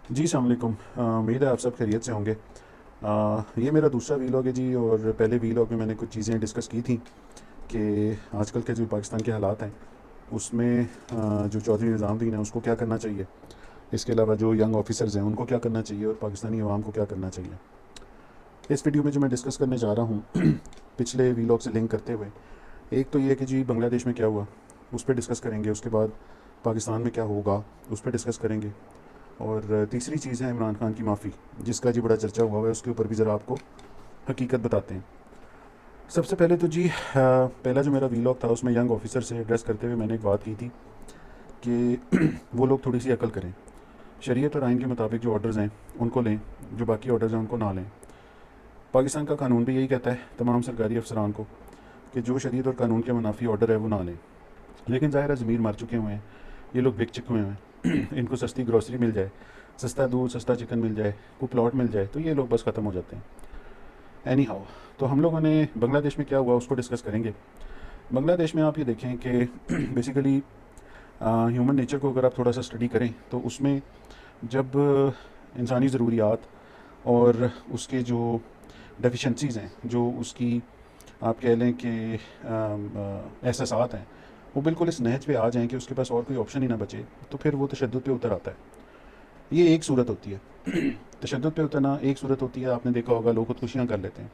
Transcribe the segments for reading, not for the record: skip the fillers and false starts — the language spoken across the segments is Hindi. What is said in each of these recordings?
जी अस्सलाम वालेकुम। उम्मीद है आप सब खैरियत से होंगे। ये मेरा दूसरा वीलॉग है जी। और पहले वीलॉग में मैंने कुछ चीज़ें डिस्कस की थी कि आजकल के जो पाकिस्तान के हालात हैं उसमें जो चौधरी निज़ामुद्दीन है उसको क्या करना चाहिए, इसके अलावा जो यंग ऑफिसर्स हैं उनको क्या करना चाहिए और पाकिस्तानी अवाम को क्या करना चाहिए। इस वीडियो में जो मैं डिस्कस करने जा रहा हूँ पिछले वीलॉग से लिंक करते हुए, एक तो ये है कि जी बांग्लादेश में क्या हुआ उस पर डिस्कस करेंगे, उसके बाद पाकिस्तान में क्या होगा उस पर डिस्कस करेंगे, और तीसरी चीज़ है इमरान खान की माफ़ी, जिसका जी बड़ा चर्चा हुआ है, उसके ऊपर भी ज़रा आपको हकीकत बताते हैं। सबसे पहले तो जी पहला जो मेरा वीलॉग था उसमें यंग ऑफिसर से एड्रेस करते हुए मैंने एक बात की थी कि वो लोग थोड़ी सी अकल करें, शरीयत और आइन के मुताबिक जो ऑर्डर्स हैं उनको लें, जो बाकी ऑर्डर्स हैं उनको ना लें। पाकिस्तान का कानून भी यही कहता है तमाम सरकारी अफसरान को कि जो शरीयत और कानून के मुनाफी ऑर्डर है वो ना लें। लेकिन ज़ाहिर है ज़मीर मार चुके हुए हैं, ये लोग बिक चुके हुए हैं इनको सस्ती ग्रॉसरी मिल जाए, सस्ता दूध सस्ता चिकन मिल जाए, को प्लॉट मिल जाए तो ये लोग बस ख़त्म हो जाते हैं। एनी हाउ, तो हम लोगों ने बांग्लादेश में क्या हुआ उसको डिस्कस करेंगे। बांग्लादेश में आप ये देखें कि बेसिकली ह्यूमन नेचर को अगर आप थोड़ा सा स्टडी करें तो उसमें जब इंसानी ज़रूरियात और उसके जो डेफिशिएंसीज़ हैं, जो उसकी आप कह लें कि एहसासात हैं, वो बिल्कुल इस नहज पे आ जाएं कि उसके पास और कोई ऑप्शन ही ना बचे, तो फिर वो तशद्दुद पे उतर आता है। ये एक सूरत होती है तशद्दुद पे उतरना एक सूरत होती है, आपने देखा होगा लोग खुदकुशियाँ कर लेते हैं।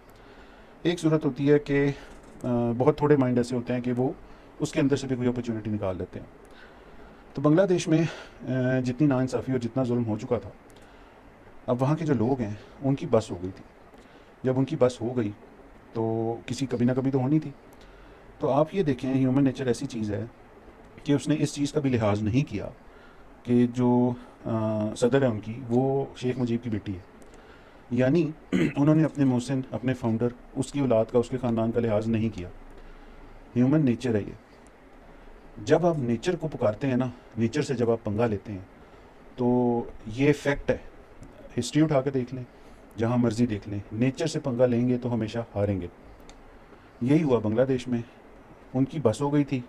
एक सूरत होती है कि बहुत थोड़े माइंड ऐसे होते हैं कि वो उसके अंदर से भी कोई अपॉर्चुनिटी निकाल लेते हैं। तो बांग्लादेश में जितनी नाइंसाफ़ी और जितना जुल्म हो चुका था, अब वहाँ के जो लोग हैं उनकी बस हो गई थी। जब उनकी बस हो गई तो किसी कभी ना कभी तो होनी थी। तो आप ये देखें, ह्यूमन नेचर ऐसी चीज़ है कि उसने इस चीज़ का भी लिहाज नहीं किया कि जो सदर है उनकी वो शेख मुजीब की बेटी है, यानी उन्होंने अपने मोहसिन, अपने फाउंडर, उसकी औलाद का, उसके ख़ानदान का लिहाज नहीं किया। ह्यूमन नेचर है ये। जब आप नेचर को पुकारते हैं ना, नेचर से जब आप पंगा लेते हैं तो ये फैक्ट है। हिस्ट्री उठा के देख लें, जहाँ मर्जी देख लें, नेचर से पंगा लेंगे तो हमेशा हारेंगे। यही हुआ बांग्लादेश में। उनकी बस हो गई थी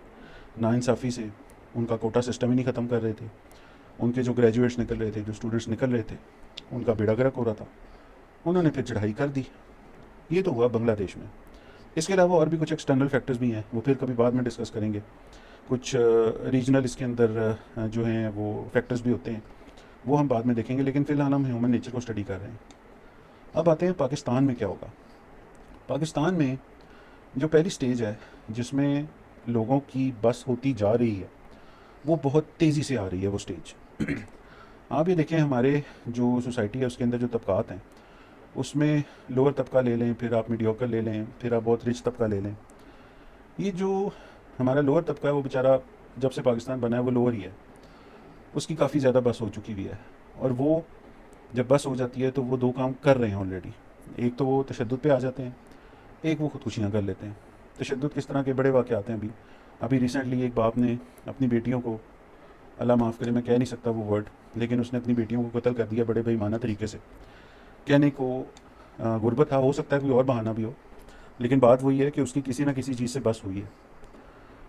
नाइंसाफ़ी से, उनका कोटा सिस्टम ही नहीं ख़त्म कर रहे थे, उनके जो ग्रेजुएट्स निकल रहे थे, जो स्टूडेंट्स निकल रहे थे, उनका बेड़ा गर्क हो रहा था। उन्होंने फिर चढ़ाई कर दी। ये तो हुआ बांग्लादेश में। इसके अलावा और भी कुछ एक्सटर्नल फैक्टर्स भी हैं, वो फिर कभी बाद में डिस्कस करेंगे। कुछ रीजनल इसके अंदर जो हैं वो फैक्टर्स भी होते हैं, वो हम बाद में देखेंगे, लेकिन फ़िलहाल हम ह्यूमन नेचर को स्टडी कर रहे हैं। अब आते हैं पाकिस्तान में क्या होगा। पाकिस्तान में जो पहली स्टेज है जिसमें लोगों की बस होती जा रही है, वो बहुत तेज़ी से आ रही है वो स्टेज। आप ये देखें, हमारे जो सोसाइटी है उसके अंदर जो तबकात हैं उसमें लोअर तबका ले लें, फिर आप मीडियोकर ले लें, फिर आप बहुत रिच तबका ले लें। ये जो हमारा लोअर तबका है वो बेचारा जब से पाकिस्तान बना है वो लोअर ही है, उसकी काफ़ी ज़्यादा बस हो चुकी हुई है। और वो जब बस हो जाती है तो वो दो काम कर रहे हैं ऑलरेडी। एक तो वो तशद्दुद पे आ जाते हैं, एक वो खुदकुशियाँ कर लेते हैं। तशद्दुद किस तरह के बड़े वाक़े आते हैं। अभी अभी रिसेंटली एक बाप ने अपनी बेटियों को, अल्लाह माफ़ करे मैं कह नहीं सकता वो वर्ड, लेकिन उसने अपनी बेटियों को कत्ल कर दिया बड़े बेईमाना तरीके से। कहने को गुर्बत था, हो सकता है कोई और बहाना भी हो, लेकिन बात वही है कि उसकी किसी न किसी चीज़ से बस हुई है।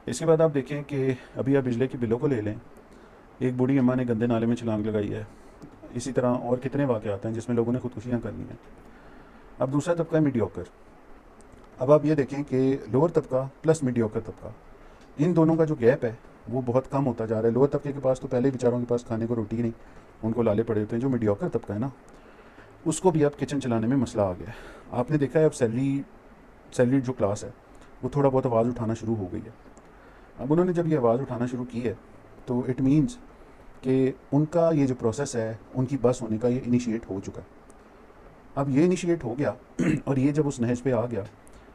इसके बाद आप देखें कि अभी आप बिजली के बिलों को ले लें, एक बूढ़ी अम्मा ने गंदे नाले में छलांग लगाई है। इसी तरह और कितने वाक़े आते हैं जिसमें लोगों ने खुदकुशियाँ करनी हैं। अब दूसरा तबका है मीडियोकर। अब आप ये देखें कि लोअर तबका प्लस मीडियोकर तबका, इन दोनों का जो गैप है वो बहुत कम होता जा रहा है। लोअर तबके के पास तो पहले बेचारों के पास खाने को रोटी ही नहीं, उनको लाले पड़े होते हैं। जो मीडियोकर तबका है ना, उसको भी अब किचन चलाने में मसला आ गया है। आपने देखा है अब सैलरी जो क्लास है वो थोड़ा बहुत आवाज़ उठाना शुरू हो गई है। अब उन्होंने जब ये आवाज़ उठाना शुरू की है तो इट मीन्स कि उनका ये जो प्रोसेस है उनकी बस होने का, ये इनिशिएट हो चुका है। अब ये इनिशिएट हो गया और ये जब उस नहज पे आ गया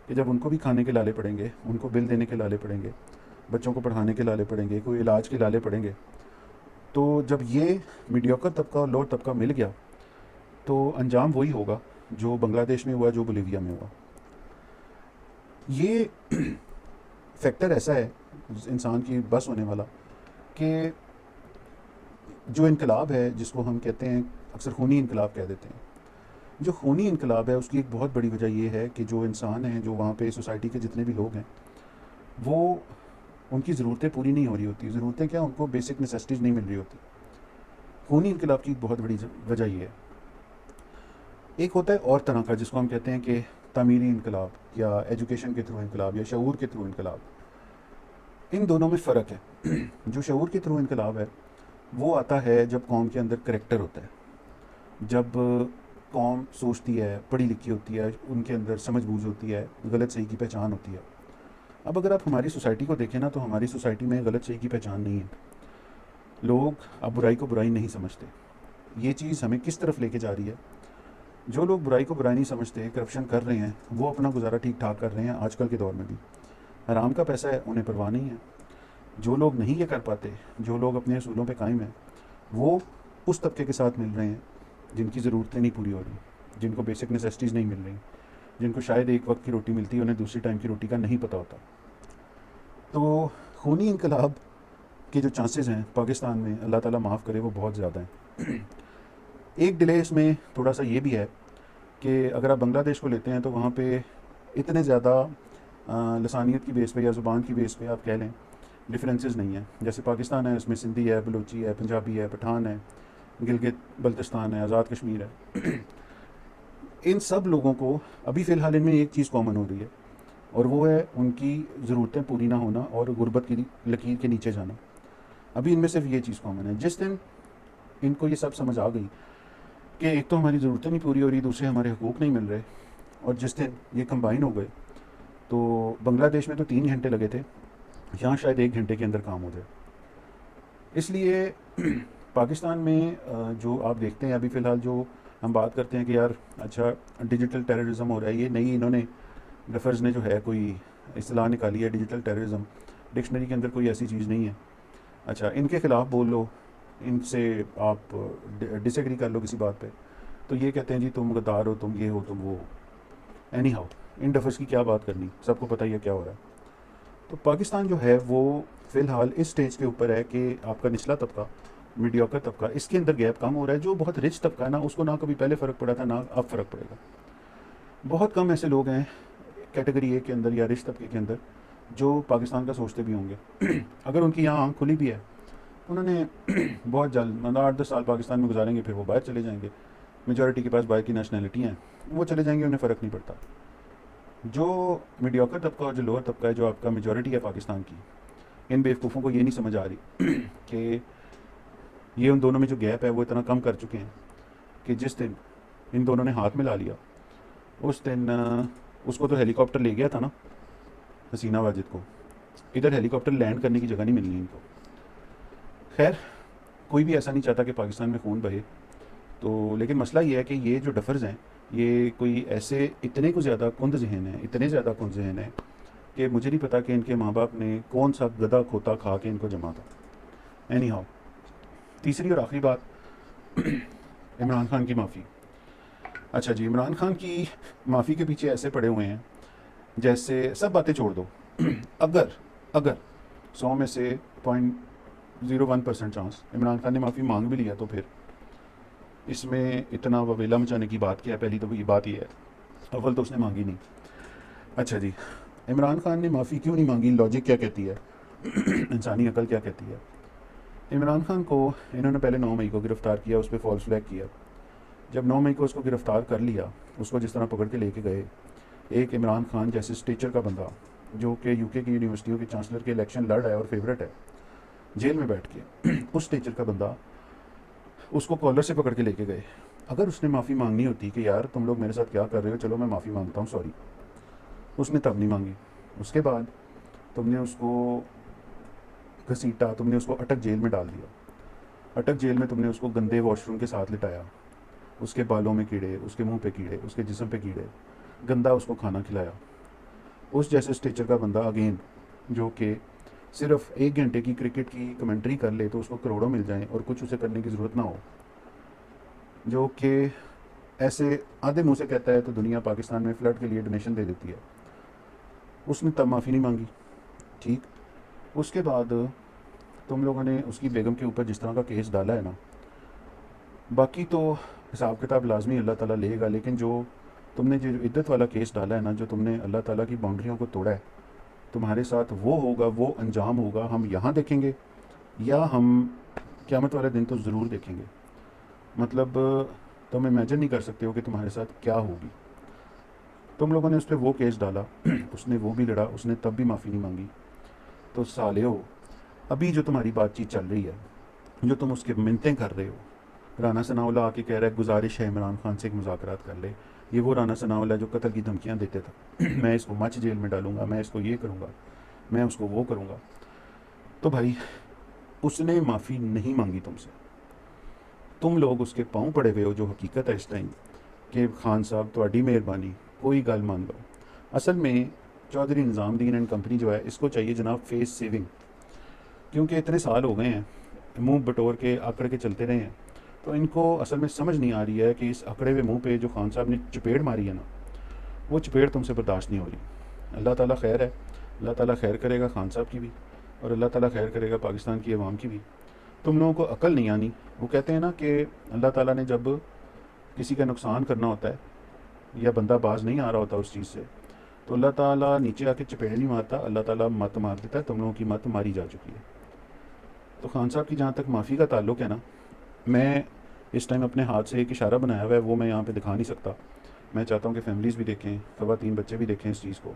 कि जब उनको भी खाने के लाले पड़ेंगे, उनको बिल देने के लाले पड़ेंगे, बच्चों को पढ़ाने के लाले पड़ेंगे, कोई इलाज के लाले पड़ेंगे, तो जब ये मीडियोकर तबका और लोअर तबका मिल गया तो अंजाम वही होगा जो बांग्लादेश में हुआ, जो बोलीविया में हुआ। ये फैक्टर ऐसा है इंसान की बस होने वाला कि जो इनकलाब है जिसको हम कहते हैं, अक्सर खूनी इनकलाब कह देते हैं, जो खूनी इनकलाब है उसकी एक बहुत बड़ी वजह ये है कि जो इंसान हैं, जो वहाँ पे सोसाइटी के जितने भी लोग हैं, वो उनकी ज़रूरतें पूरी नहीं हो रही होती। ज़रूरतें क्या, उनको बेसिक नेसेसिटीज़ नहीं मिल रही होती। खूनी इनकलाब की बहुत बड़ी वजह ये है। एक होता है और तरह का जिसको हम कहते हैं कि तामीरी इनकलाब या एजुकेशन के थ्रू इनकलाब या शऊर के थ्रू इनकलाब। इन दोनों में फ़र्क है। जो शऊर के थ्रू इनकलाब है वो आता है जब कौम के अंदर करैक्टर होता है, जब कौम सोचती है, पढ़ी लिखी होती है, उनके अंदर समझ बूझ होती है, गलत सही की पहचान होती है। अब अगर आप हमारी सोसाइटी को देखें ना, तो हमारी सोसाइटी में गलत सही की पहचान नहीं है। लोग अब बुराई को बुराई नहीं समझते। ये चीज़ हमें किस तरफ लेके जा रही है? जो लोग बुराई को बुराई नहीं समझते, करप्शन कर रहे हैं, वो अपना गुजारा ठीक ठाक कर रहे हैं आजकल के दौर में भी। हराम का पैसा है, उन्हें परवाह नहीं है। जो लोग नहीं ये कर पाते, जो लोग अपने असूलों पे कायम हैं, वो उस तबके के साथ मिल रहे हैं जिनकी ज़रूरतें नहीं पूरी हो रही, जिनको बेसिक नेसेसिटीज़ नहीं मिल रही, जिनको शायद एक वक्त की रोटी मिलती है, उन्हें दूसरी टाइम की रोटी का नहीं पता होता। तो खूनी इनकलाब के जो चांसेस हैं पाकिस्तान में, अल्लाह ताला माफ़ करे, वो बहुत ज़्यादा हैं। एक डिले इसमें थोड़ा सा ये भी है कि अगर आप बांग्लादेश को लेते हैं तो वहाँ पे इतने ज़्यादा लसानियत की बेस पे या ज़ुबान की बेस पे आप कह लें डिफरेंसेस नहीं है। जैसे पाकिस्तान है, उसमें सिंधी है, बलूची है, पंजाबी है, पठान है, गिलगित बल्तिस्तान है, आज़ाद कश्मीर है। इन सब लोगों को अभी फ़िलहाल इनमें एक चीज़ कॉमन हो रही है, और वो है उनकी ज़रूरतें पूरी ना होना और गुर्बत की लकीर के नीचे जाना। अभी इनमें सिर्फ ये चीज़ कॉमन है। जिस दिन इनको ये सब समझ आ गई कि एक तो हमारी ज़रूरतें नहीं पूरी हो रही, दूसरे हमारे हकूक़ नहीं मिल रहे, और जिस दिन ये कंबाइन हो गए, तो बांग्लादेश में तो 3 घंटे लगे थे, यहाँ शायद 1 घंटे के अंदर काम हो जाए। इसलिए पाकिस्तान में जो आप देखते हैं अभी फ़िलहाल, जो हम बात करते हैं कि यार अच्छा डिजिटल टेररिज्म हो रहा है, ये नई इन्होंने गफर्स ने जो है कोई इस्तेलाह निकाली है डिजिटल टेररिज्म। डिक्शनरी के अंदर कोई ऐसी चीज़ नहीं है। अच्छा, इनके ख़िलाफ़ बोल लो, इनसे आप डिसएग्री कर लो किसी बात पे, तो ये कहते हैं जी तुम गद्दार हो, तुम ये हो, तुम वो। एनी हाउ, इन डफर्स की क्या बात करनी, सबको पता ही है क्या हो रहा है। तो पाकिस्तान जो है वो फ़िलहाल इस स्टेज के ऊपर है कि आपका निचला तबका, मीडियोकर तबका, इसके अंदर गैप कम हो रहा है। जो बहुत रिच तबका है ना, उसको ना कभी पहले फ़र्क पड़ा था, ना अब फ़र्क पड़ेगा। बहुत कम ऐसे लोग हैं कैटेगरी ए के अंदर या रिच तबके के अंदर जो पाकिस्तान का सोचते भी होंगे। अगर उनकी यहाँ आँख खुली भी है, उन्होंने बहुत जल्द, मतलब 8-10 साल पाकिस्तान में गुजारेंगे, फिर वो बाहर चले जाएंगे। मेजॉरिटी के पास बाहर की नेशनैलिटी हैं, वो चले जाएंगे, उन्हें फ़र्क नहीं पड़ता। जो मीडियोकर तबका और जो लोअर तबका है, जो आपका मेजॉरिटी है पाकिस्तान की, इन बेवकूफ़ों को ये नहीं समझ आ रही कि ये उन दोनों में जो गैप है वो इतना कम कर चुके हैं कि जिस दिन इन दोनों ने हाथ मिला लिया, उस दिन उसको तो हेलीकॉप्टर ले गया था ना हसीना वाजिद को, इधर हेलीकॉप्टर लैंड करने की जगह नहीं मिलनी इनको। खैर, कोई भी ऐसा नहीं चाहता कि पाकिस्तान में खून बहे, तो लेकिन मसला ये है कि ये जो डफर्स हैं, ये कोई ऐसे इतने को ज़्यादा कुंद जहन है, इतने ज़्यादा कुंद जहन है कि मुझे नहीं पता कि इनके माँ बाप ने कौन सा गधा खोता खा के इनको जमा था। एनी हाउ, तीसरी और आखिरी बात, इमरान खान की माफ़ी। अच्छा जी, इमरान खान की माफ़ी के पीछे ऐसे पड़े हुए हैं जैसे सब बातें छोड़ दो। अगर अगर 100 में से 0.01% चांस इमरान खान ने माफ़ी मांग भी लिया, तो फिर इसमें इतना ववेला मचाने की बात क्या है? पहली तो ये बात ही है, अव्वल तो उसने मांगी नहीं। अच्छा जी, इमरान खान ने माफ़ी क्यों नहीं मांगी? लॉजिक क्या कहती है? इंसानी अकल क्या कहती है? इमरान खान को इन्होंने पहले 9 मई को गिरफ़्तार किया, उस पर फॉल्स फ्लैग किया। जब 9 मई को उसको गिरफ़्तार कर लिया, उसको जिस तरह पकड़ के लेके गए, एक इमरान खान जैसे स्टेचर का बंदा, जो कि यूके की यूनिवर्सिटियों के चांसलर के इलेक्शन लड़ रहा है और फेवरेट है, जेल में बैठ के उस स्टेचर का बंदा उसको कॉलर से पकड़ के लेके गए। अगर उसने माफ़ी मांगनी होती कि यार तुम लोग मेरे साथ क्या कर रहे हो, चलो मैं माफ़ी मांगता हूँ, सॉरी, उसने तब नहीं मांगी। उसके बाद तुमने उसको घसीटा, तुमने उसको अटक जेल में डाल दिया। अटक जेल में तुमने उसको गंदे वॉशरूम के साथ लिटाया, उसके बालों में कीड़े, उसके मुंह पे कीड़े, उसके जिस्म पे कीड़े, गंदा उसको खाना खिलाया। उस जैसे स्टेचर का बंदा अगेन, जो कि सिर्फ 1 घंटे की क्रिकेट की कमेंट्री कर ले तो उसको करोड़ों मिल जाएं और कुछ उसे करने की ज़रूरत ना हो, जो कि ऐसे आधे मुंह से कहता है तो दुनिया पाकिस्तान में फ्लड के लिए डोनेशन दे देती है, उसने तब माफ़ी नहीं मांगी। ठीक, उसके बाद तुम लोगों ने उसकी बेगम के ऊपर जिस तरह का केस डाला है ना, बाकी तो हिसाब किताब लाजमी अल्लाह ताला लेगा, लेकिन जो तुमने जो इद्दत वाला केस डाला है ना, जो तुमने अल्लाह ताला की बाउंड्रियों को तोड़ा है, तुम्हारे साथ वो होगा, वो अंजाम होगा। हम यहाँ देखेंगे या हम क़यामत वाले दिन तो ज़रूर देखेंगे। मतलब तुम इमेजिन नहीं कर सकते हो कि तुम्हारे साथ क्या होगी। तुम लोगों ने उस पर वो केस डाला उसने वो भी लड़ा, उसने तब भी माफ़ी नहीं मांगी। तो साले हो, अभी जो तुम्हारी बातचीत चल रही है, जो तुम उसके मिन्नतें कर रहे हो, राना सनाउल्लाह आके कह रहा है गुजारिश है इमरान खान से एक मुज़ाकरात कर ले। ये वो राना सनाउल्लाह जो कत्ल की धमकियाँ देते था मैं इसको मच जेल में डालूंगा, मैं इसको ये करूँगा, मैं उसको वो करूँगा। तो भाई उसने माफ़ी नहीं मांगी तुमसे, तुम लोग उसके पाँव पड़े हुए हो। जो हकीकत है इस टाइम कि खान साहब थोड़ी मेहरबानी, कोई गल मान लो। असल में चौधरी निज़ामुद्दीन एंड कंपनी जो है इसको चाहिए जनाब फेस सेविंग, क्योंकि इतने साल हो गए हैं मुंह बटोर के आकड़ के चलते रहे हैं। तो इनको असल में समझ नहीं आ रही है कि इस अकड़े हुए मुंह पे जो खान साहब ने चपेड़ मारी है ना, वो चपेड़ तुमसे बर्दाश्त नहीं हो रही। अल्लाह ताला खैर है, अल्लाह ताला खैर करेगा खान साहब की भी, और अल्लाह ताला खैर करेगा पाकिस्तान की आवाम की भी। तुम लोगों को अकल नहीं आनी। वो कहते हैं ना कि अल्लाह ताला ने जब किसी का नुकसान करना होता है या बंदा बाज नहीं आ रहा होता उस चीज़ से, तो अल्लाह ताला नीचे आके चपेड़ नहीं मारता, अल्लाह ताला मत मार देता है। तुम लोगों की मत मारी जा चुकी है। तो खान साहब की जहाँ तक माफ़ी का ताल्लुक है ना, मैं इस टाइम अपने हाथ से एक इशारा बनाया हुआ है, वो मैं यहाँ पे दिखा नहीं सकता। मैं चाहता हूँ कि फैमिलीज़ भी देखें, ख़वातीन बच्चे भी देखें इस चीज़ को।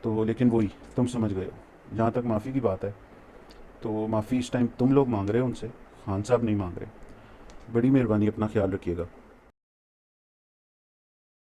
तो लेकिन वही तुम समझ गए हो। जहाँ तक माफ़ी की बात है, तो माफ़ी इस टाइम तुम लोग मांग रहे हो उनसे, खान साहब नहीं मांग रहे। बड़ी मेहरबानी, अपना ख्याल रखिएगा।